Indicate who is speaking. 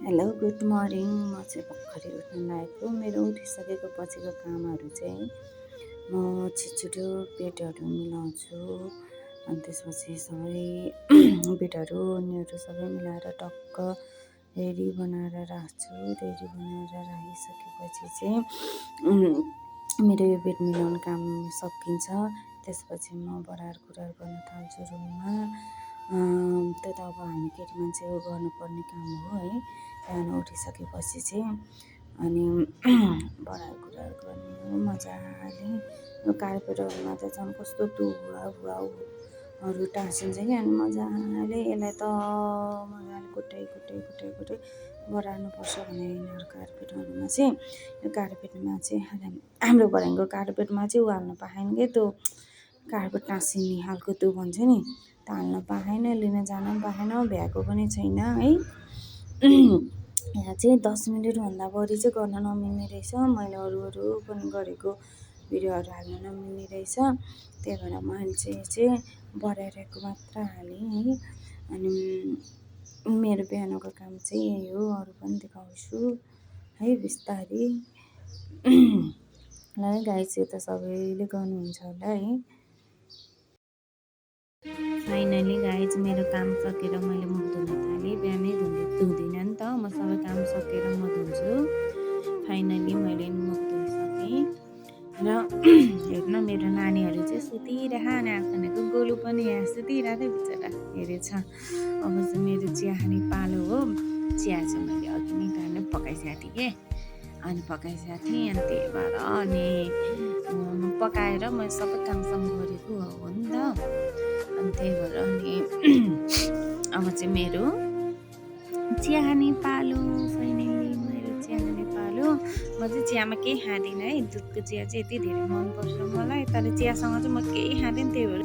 Speaker 1: Hello good morning. म चाहिँ भर्खरै उठ्न लागेको। मेरो उठिसकेको पछिको कामहरू चाहिँ म छिटो बेडहरू मिलाउँछु। अनि त्यसपछि सबै बेडहरू उनीहरू सबै मिलाएर टक्क रेडी बनाएर राख्छु। रेडी बनाएर राखिसकेपछि चाहिँ मेरो यो बेड मिलाउने काम सकिन्छ। त्यसपछि म बढार कुरार गर्न थाल्छु रुममा। त्यो त अब हामी केटी मान्छेको गर्नुपर्ने काम हो है। बिहान उठिसकेपछि चाहिँ अनि बढार कुरार गर्ने हो मजाले। यो कार्पेटहरूमा त झन् कस्तो भुवाहरू टाँसिन्छ कि अनि मजाले यसलाई त मजाले कुटाइ बढार्नुपर्छ भने यिनीहरू कार्पेटहरूमा चाहिँ यो कार्पेटमा चाहिँ हाम्रो भर्याङको कार्पेटमा चाहिँ हाल्न पाएन क्या त्यो कार्पेट टाँसिने खालको त्यो भन्छ नि त्यो हाल्न पाएन, लिन जान पनि पाएन, भ्याएको पनि छैन है। यहाँ चाहिँ 10 मिनटभन्दा बढी चाहिँ गर्न नमिल्ने रहेछ। मैले अरू पनि गरेको भिडियोहरू हाल्न नमिल्ने रहेछ। त्यही भएर मैले चाहिँ बढाइरहेको मात्र हालेँ है। अनि मेरो बिहानको काम चाहिँ यही हो। अरू पनि देखाउँछु है बिस्तारै। ल गाइस, यो त सबैले गर्नुहुन्छ होला है। फाइनली गाइज मेरो काम सकेर मैले मुख धुन थालेँ। बिहानै धुँदिनँ नि त, म सबै काम सकेर म धुन्छु। फाइनली मैले मुख धोइसकेँ र हेर्न मेरो नानीहरू चाहिँ सुतिरह अनि आफ्नाको गोलु पनि यहाँ सुतिरहेको बिचरा हेरेछ। अब चाहिँ मेरो चिया खाने पालो हो। चिया चाहिँ मैले अघि नै घाँडै पकाइसकेको थिएँ कि अनि अनि त्यही भएर अनि पकाएर मैले सबै कामसम गरेको हो नि त। अनि त्यही भएर अनि अब चाहिँ मेरो चिया खाने पालो। फाइनली मेरो चिया खाने पालो। म चाहिँ चियामा केही खाँदिनँ है। दुधको चिया चाहिँ यति धेरै मनपर्छ मलाई, तर चियासँग चाहिँ म केही खाँदिनँ। त्यही भएर